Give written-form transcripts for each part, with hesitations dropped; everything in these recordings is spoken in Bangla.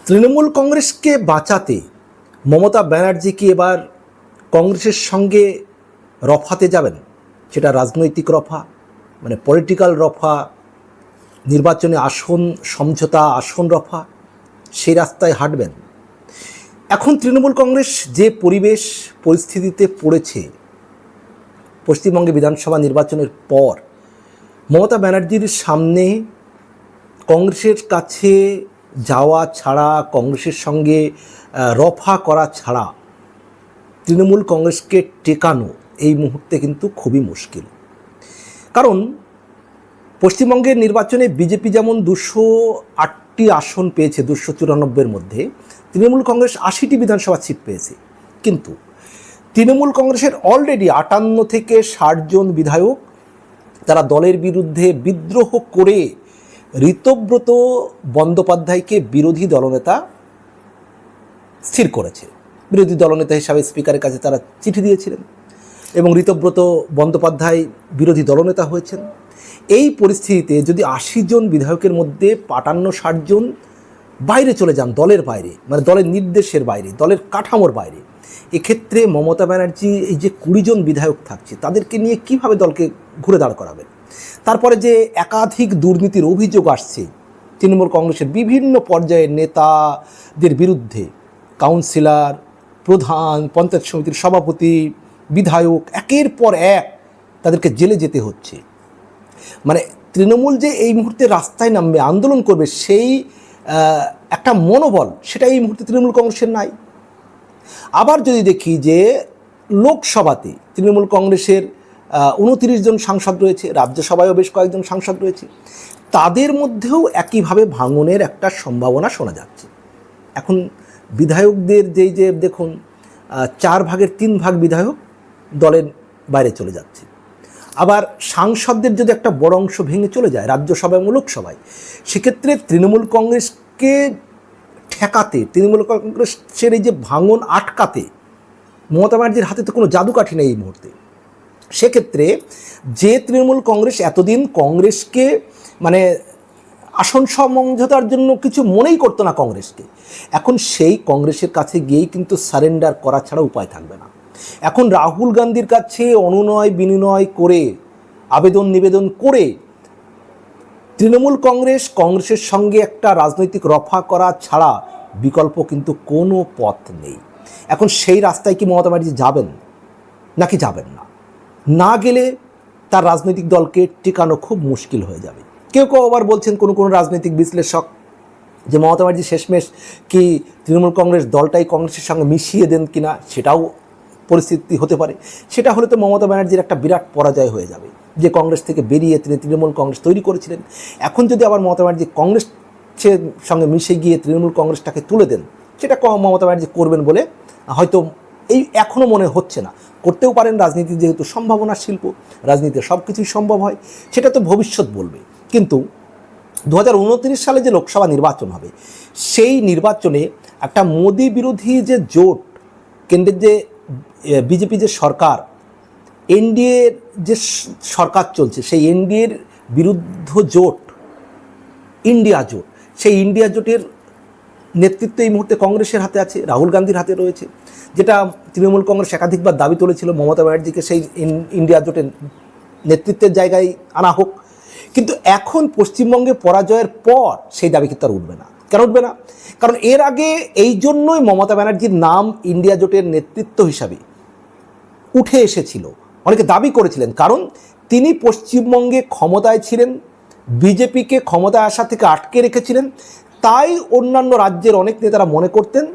তৃণমূল কংগ্রেসকে বাঁচাতে মমতা ব্যানার্জি কি এবার কংগ্রেসের সঙ্গে রফাতে যাবেন? সেটা রাজনৈতিক রফা, মানে পলিটিক্যাল রফা, নির্বাচনে আসন সমঝোতা, আসন রফা, সেই রাস্তায় হাঁটবেন? এখন তৃণমূল কংগ্রেস যে পরিস্থিতিতে পড়েছে, পশ্চিমবঙ্গে বিধানসভা নির্বাচনের পর মমতা ব্যানার্জির সামনে কংগ্রেসের কাছে যাওয়া ছাড়া, কংগ্রেসের সঙ্গে রফা করা ছাড়া তৃণমূল কংগ্রেসকে টেকানো এই মুহূর্তে কিন্তু খুবই মুশকিল। কারণ পশ্চিমবঙ্গের নির্বাচনে বিজেপি যেমন 208টি আসন পেয়েছে 294-এর মধ্যে, তৃণমূল কংগ্রেস 80টি বিধানসভা সিট পেয়েছে। কিন্তু তৃণমূল কংগ্রেসের অলরেডি 58 থেকে 60 জন বিধায়ক তারা দলের বিরুদ্ধে বিদ্রোহ করে ঋতব্রত বন্দ্যোপাধ্যায়কে বিরোধী দলনেতা স্থির করেছে। বিরোধী দলনেতা হিসাবে স্পিকারের কাছে তারা চিঠি দিয়েছিলেন এবং ঋতব্রত বন্দ্যোপাধ্যায় বিরোধী দলনেতা হয়েছেন। এই পরিস্থিতিতে যদি 80 জন বিধায়কের মধ্যে 55-60 জন বাইরে চলে যান, দলের বাইরে, মানে দলের নির্দেশের বাইরে, দলের কাঠামোর বাইরে, এক্ষেত্রে মমতা ব্যানার্জি এই যে 20 জন বিধায়ক থাকছে তাদেরকে নিয়ে কিভাবে দলকে ঘুরে দাঁড় করাবেন? তারপরে যে একাধিক দুর্নীতির অভিযোগ আসছে তৃণমূল কংগ্রেসের বিভিন্ন পর্যায়ের নেতাদের বিরুদ্ধে, কাউন্সিলর, প্রধান, পঞ্চায়েত সমিতির সভাপতি, বিধায়ক, একের পর এক তাদেরকে জেলে যেতে হচ্ছে। মানে তৃণমূল যে এই মুহূর্তে রাস্তায় নামবে, আন্দোলন করবে, সেই একটা মনোবল সেটা এই মুহূর্তে তৃণমূল কংগ্রেসের নাই। আবার যদি দেখি যে লোকসভাতে তৃণমূল কংগ্রেসের 29 জন সাংসদ রয়েছে, রাজ্যসভায়ও বেশ কয়েকজন সাংসদ রয়েছে, তাদের মধ্যেও একইভাবে ভাঙনের একটা সম্ভাবনা শোনা যাচ্ছে। এখন বিধায়কদের যে দেখুন 4 ভাগের 3 ভাগ বিধায়ক দলের বাইরে চলে যাচ্ছে। আবার সাংসদদের যদি একটা বড় অংশ ভেঙে চলে যায় রাজ্যসভা এবং লোকসভায়, সেক্ষেত্রে তৃণমূল কংগ্রেসকে ঠেকাতে, তৃণমূল কংগ্রেসের এই যে ভাঙন আটকাতে মমতা ব্যানার্জির হাতে তো কোনো জাদুকাঠি নেই এই মুহূর্তে। সেক্ষেত্রে যে তৃণমূল কংগ্রেস এতদিন কংগ্রেসকে মানে আসন সমঝোতার জন্য কিছু মনেই করতো না কংগ্রেসকে, এখন সেই কংগ্রেসের কাছে গিয়েই কিন্তু সারেন্ডার করা ছাড়া উপায় থাকবে না। এখন রাহুল গান্ধীর কাছে অনুনয় বিনিময় করে, আবেদন নিবেদন করে তৃণমূল কংগ্রেসের সঙ্গে একটা রাজনৈতিক রফা করা ছাড়া বিকল্প কিন্তু কোনো পথ নেই। এখন সেই রাস্তায় কি মমতা ব্যানার্জি যাবেন নাকি যাবেন না? না গেলে তার রাজনৈতিক দলকে টিকানো খুব মুশকিল হয়ে যাবে। কেউ কেউ আবার বলছেন, কোনো রাজনৈতিক বিশ্লেষক, যে মমতা ব্যানার্জি শেষমেশ কি তৃণমূল কংগ্রেস দলটাই কংগ্রেসের সঙ্গে মিশিয়ে দেন কিনা, সেটাও পরিস্থিতি হতে পারে। সেটা হলে তো মমতা ব্যানার্জির একটা বিরাট পরাজয় হয়ে যাবে, যে কংগ্রেস থেকে বেরিয়ে তিনি তৃণমূল কংগ্রেস তৈরি করেছিলেন। এখন যদি আবার মমতা ব্যানার্জি কংগ্রেসের সঙ্গে মিশে গিয়ে তৃণমূল কংগ্রেসটাকে তুলে দেন, সেটা মমতা ব্যানার্জি করবেন বলে হয়তো এখনও মনে হচ্ছে না। করতেও পারেন, রাজনীতি যেহেতু সম্ভাবনার শিল্প, রাজনীতিতে সব কিছুই সম্ভব হয়, সেটা তো ভবিষ্যৎ বলবে। কিন্তু 2029 সালে যে লোকসভা নির্বাচন হবে, সেই নির্বাচনে একটা মোদি বিরোধী যে জোট, কেন্দ্রের যে বিজেপি যে সরকার, এনডিএর যে সরকার চলছে, সেই এনডিএর বিরুদ্ধ জোট, ইন্ডিয়া জোট, সেই ইন্ডিয়া জোটের নেতৃত্ব এই মুহূর্তে কংগ্রেসের হাতে আছে, রাহুল গান্ধীর হাতে রয়েছে, যেটা তৃণমূল কংগ্রেস একাধিকবার দাবি তুলেছিল মমতা ব্যানার্জিকে সেই ইন্ডিয়া জোটের নেতৃত্বের জায়গায় আনা হোক। কিন্তু এখন পশ্চিমবঙ্গে পরাজয়ের পর সেই দাবি কিন্তু আর উঠবে না। কেন উঠবে না? কারণ এর আগে এই জন্যই মমতা ব্যানার্জির নাম ইন্ডিয়া জোটের নেতৃত্ব হিসাবে উঠে এসেছিল, অনেকে দাবি করেছিলেন, কারণ তিনি পশ্চিমবঙ্গে ক্ষমতায় ছিলেন, বিজেপিকে ক্ষমতায় আসা থেকে আটকে রেখেছিলেন। তাই অন্যান্য রাজ্যের অনেক নেতারা মনে করতেন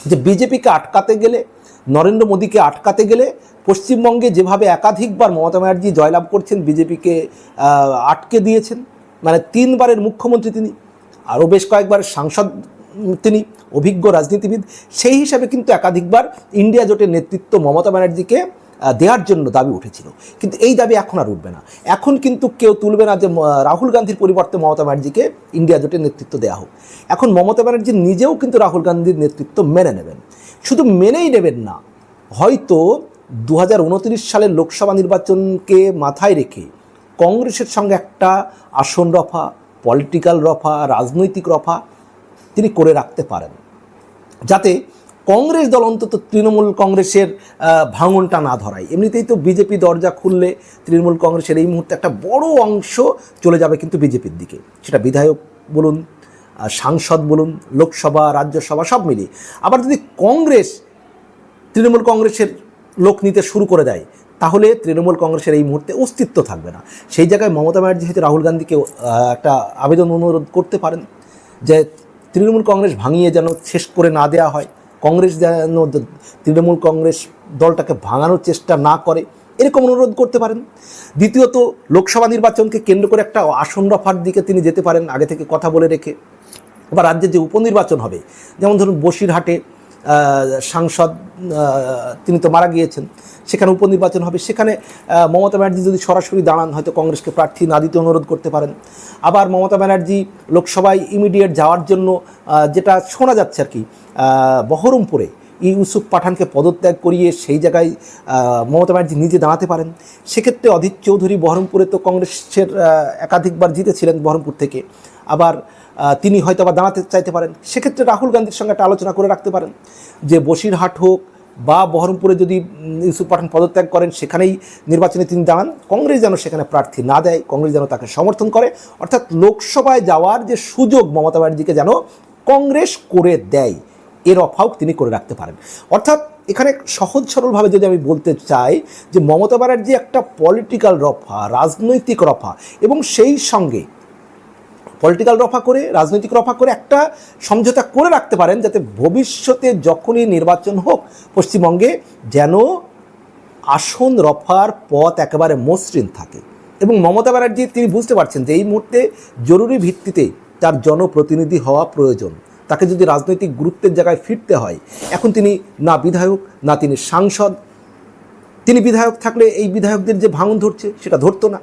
যে বিজেপিকে আটকাতে গেলে, নরেন্দ্র মোদীকে আটকাতে গেলে, পশ্চিমবঙ্গে যেভাবে একাধিকবার মমতা ব্যানার্জি জয়লাভ করছেন, বিজেপিকে আটকে দিয়েছেন, মানে 3 বারের মুখ্যমন্ত্রী তিনি, আরও বেশ কয়েকবার সাংসদ তিনি, অভিজ্ঞ রাজনীতিবিদ, সেই হিসাবে কিন্তু একাধিকবার ইন্ডিয়া জোটের নেতৃত্ব মমতা ব্যানার্জিকে দেওয়ার জন্য দাবি উঠেছিল। কিন্তু এই দাবি এখন আর উঠবে না। এখন কিন্তু কেউ তুলবে না যে রাহুল গান্ধীর পরিবর্তে মমতা ব্যানার্জিকে ইন্ডিয়া জোটের নেতৃত্ব দেওয়া হোক। এখন মমতা ব্যানার্জি নিজেও কিন্তু রাহুল গান্ধীর নেতৃত্ব মেনে নেবেন। শুধু মেনেই নেবেন না, হয়তো 2029 সালের লোকসভা নির্বাচনকে মাথায় রেখে কংগ্রেসের সঙ্গে একটা আসন রফা, পলিটিক্যাল রফা, রাজনৈতিক রফা তিনি করে রাখতে পারেন, যাতে কংগ্রেস দল অন্তত তৃণমূল কংগ্রেসের ভাঙনটা না ধরায়। এমনিতেই তো বিজেপি দরজা খুললে তৃণমূল কংগ্রেসের এই মুহূর্তে একটা বড় অংশ চলে যাবে কিন্তু বিজেপির দিকে, সেটা বিধায়ক বলুন, সাংসদ বলুন, লোকসভা, রাজ্যসভা সব মিলিয়ে। আবার যদি কংগ্রেস তৃণমূল কংগ্রেসের লোক নিতে শুরু করে দেয়, তাহলে তৃণমূল কংগ্রেসের এই মুহূর্তে অস্তিত্ব থাকবে না। সেই জায়গায় মমতা ব্যানার্জি হয়তো রাহুল গান্ধীকে একটা আবেদন অনুরোধ করতে পারেন যে তৃণমূল কংগ্রেস ভাঙিয়ে যেন শেষ করে না দেওয়া হয়, কংগ্রেস যেন তৃণমূল কংগ্রেস দলটাকে ভাঙানোর চেষ্টা না করে, এরকম অনুরোধ করতে পারেন। দ্বিতীয়ত, লোকসভা নির্বাচনকে কেন্দ্র করে একটা আসন রফার দিকে তিনি যেতে পারেন আগে থেকে কথা বলে রেখে। বা রাজ্যে যে উপনির্বাচন হবে, যেমন ধরুন বসিরহাটে সাংসদ তিনি তো মারা গিয়েছেন, সেখানে উপনির্বাচন হবে, সেখানে মমতা ব্যানার্জি যদি সরাসরি দাঁড়ান হয়তো কংগ্রেসকে প্রার্থী না দিতে অনুরোধ করতে পারেন। আবার মমতা ব্যানার্জি লোকসভায় ইমিডিয়েট যাওয়ার জন্য যেটা শোনা যাচ্ছে আর কি, বহরমপুরে ইউসুফ পাঠানকে পদত্যাগ করিয়ে সেই জায়গায় মমতা ব্যানার্জি নিজে দাঁড়াতে পারেন। সেক্ষেত্রে অধীর চৌধুরী বহরমপুরে তো কংগ্রেসের একাধিকবার জিতেছিলেন বহরমপুর থেকে, আবার তিনি হয়তো আবার দাঁড়াতে চাইতে পারেন। সেক্ষেত্রে রাহুল গান্ধীর সঙ্গে একটা আলোচনা করে রাখতে পারেন যে বসিরহাট হোক বা বহরমপুরে যদি ইউসুফ পাঠান পদত্যাগ করেন, সেখানেই নির্বাচনে তিনি দাঁড়ান, কংগ্রেস যেন সেখানে প্রার্থী না দেয়, কংগ্রেস যেন তাকে সমর্থন করে। অর্থাৎ লোকসভায় যাওয়ার যে সুযোগ মমতা ব্যানার্জিকে যেন কংগ্রেস করে দেয়, এর অফাও তিনি করে রাখতে পারেন। অর্থাৎ এখানে সহজ সরলভাবে যদি আমি বলতে চাই যে মমতা ব্যানার্জি একটা পলিটিক্যাল রফা, রাজনৈতিক রফা, এবং সেই সঙ্গে পলিটিক্যাল রফা করে, রাজনৈতিক রফা করে একটা সমঝোতা করে রাখতে পারেন, যাতে ভবিষ্যতে যখনই নির্বাচন হোক পশ্চিমবঙ্গে যেন আসন রফার পথ একেবারে মসৃণ থাকে। এবং মমতা ব্যানার্জি তিনি বুঝতে পারছেন যে এই মুহূর্তে জরুরি ভিত্তিতে তার জনপ্রতিনিধি হওয়া প্রয়োজন। তাকে যদি রাজনৈতিক গুরুত্বের জায়গায় ফিরতে হয়, এখন তিনি না বিধায়ক, না তিনি সাংসদ। তিনি বিধায়ক থাকলে এই বিধায়কদের যে ভাঙন ধরছে সেটা ধরতো না।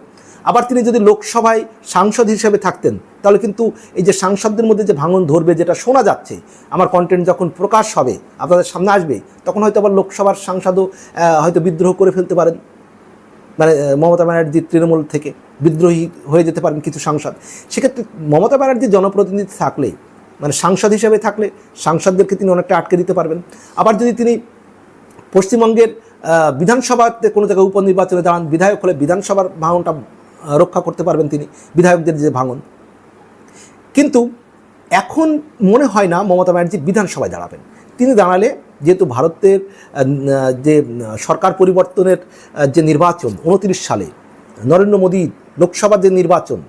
আবার তিনি যদি লোকসভায় সাংসদ হিসেবে থাকতেন, তাহলে কিন্তু এই যে সাংসদদের মধ্যে যে ভাঙন ধরবে, যেটা শোনা যাচ্ছে, আমার কন্টেন্ট যখন প্রকাশ হবে, আপনাদের সামনে আসবে, তখন হয়তো আবার লোকসভার সাংসদও হয়তো বিদ্রোহ করে ফেলতে পারেন, মানে মমতা ব্যানার্জি তৃণমূল থেকে বিদ্রোহী হয়ে যেতে পারেন কিছু সাংসদ। সেক্ষেত্রে মমতা ব্যানার্জির জনপ্রতিনিধি থাকলে, মানে সাংসদ হিসেবে থাকলে, সাংসদদেরকে তিনি অনেকটা আটকে দিতে পারবেন। আবার যদি তিনি পশ্চিমবঙ্গের বিধানসভাতে কোনো জায়গায় উপনির্বাচনে দাঁড়ান, বিধায়ক হলে বিধানসভার ভাঙনটা রক্ষা করতে পারবেন তিনি, বিধায়কদের যে ভাঙন। কিন্তু এখন মনে হয় না মমতা ব্যানার্জি বিধানসভায় দাঁড়াবেন। তিনি দাঁড়ালে, যেহেতু ভারতের যে সরকার পরিবর্তনের যে নির্বাচন 29 সালে, নরেন্দ্র মোদী লোকসভার যে নির্বাচন,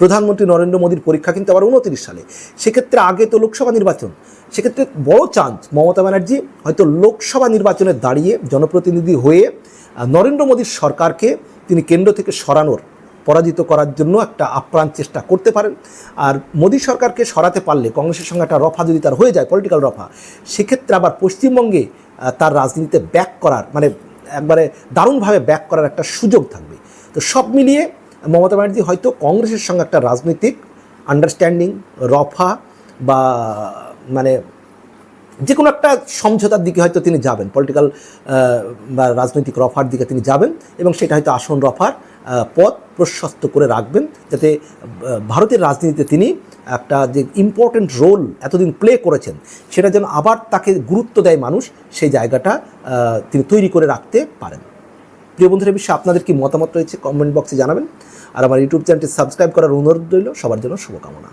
প্রধানমন্ত্রী নরেন্দ্র মোদীর পরীক্ষা কিন্তু আবার 29 সালে, সেক্ষেত্রে আগে তো লোকসভা নির্বাচন। সেক্ষেত্রে বড় চান্স মমতা ব্যানার্জি হয়তো লোকসভা নির্বাচনে দাঁড়িয়ে জনপ্রতিনিধি হয়ে নরেন্দ্র মোদীর সরকারকে তিনি কেন্দ্র থেকে সরানোর, পরাজিত করার জন্য একটা আপ্রাণ চেষ্টা করতে পারেন। আর মোদী সরকারকে সরাতে পারলে, কংগ্রেসের সঙ্গে একটা রফা যদি তার হয়ে যায়, পলিটিক্যাল রফা, সেক্ষেত্রে আবার পশ্চিমবঙ্গে তার রাজনীতিতে ব্যাক করার, মানে একবারে দারুণভাবে ব্যাক করার একটা সুযোগ থাকবে। তো সব মিলিয়ে মমতা ব্যানার্জি হয়তো কংগ্রেসের সঙ্গে একটা রাজনৈতিক আন্ডারস্ট্যান্ডিং, রফা বা মানে যে কোনো একটা সমঝোতার দিকে হয়তো তিনি যাবেন, পলিটিক্যাল বা রাজনৈতিক রফার দিকে তিনি যাবেন, এবং সেটা হয়তো আসন রফার পথ প্রশস্ত করে রাখবেন, যাতে ভারতের রাজনীতিতে তিনি একটা যে ইম্পর্টেন্ট রোল এতদিন প্লে করেছেন, সেটা যেন আবার তাকে গুরুত্ব দেয় মানুষ, সেই জায়গাটা তিনি তৈরি করে রাখতে পারেন। প্রিয় বন্ধুরা, বিষয়ে আপনাদের কি মতামত রয়েছে কমেন্ট বক্সে জানাবেন। আর আমার ইউটিউব চ্যানেলটি সাবস্ক্রাইব করার অনুরোধ রইল। সবার জন্য শুভকামনা।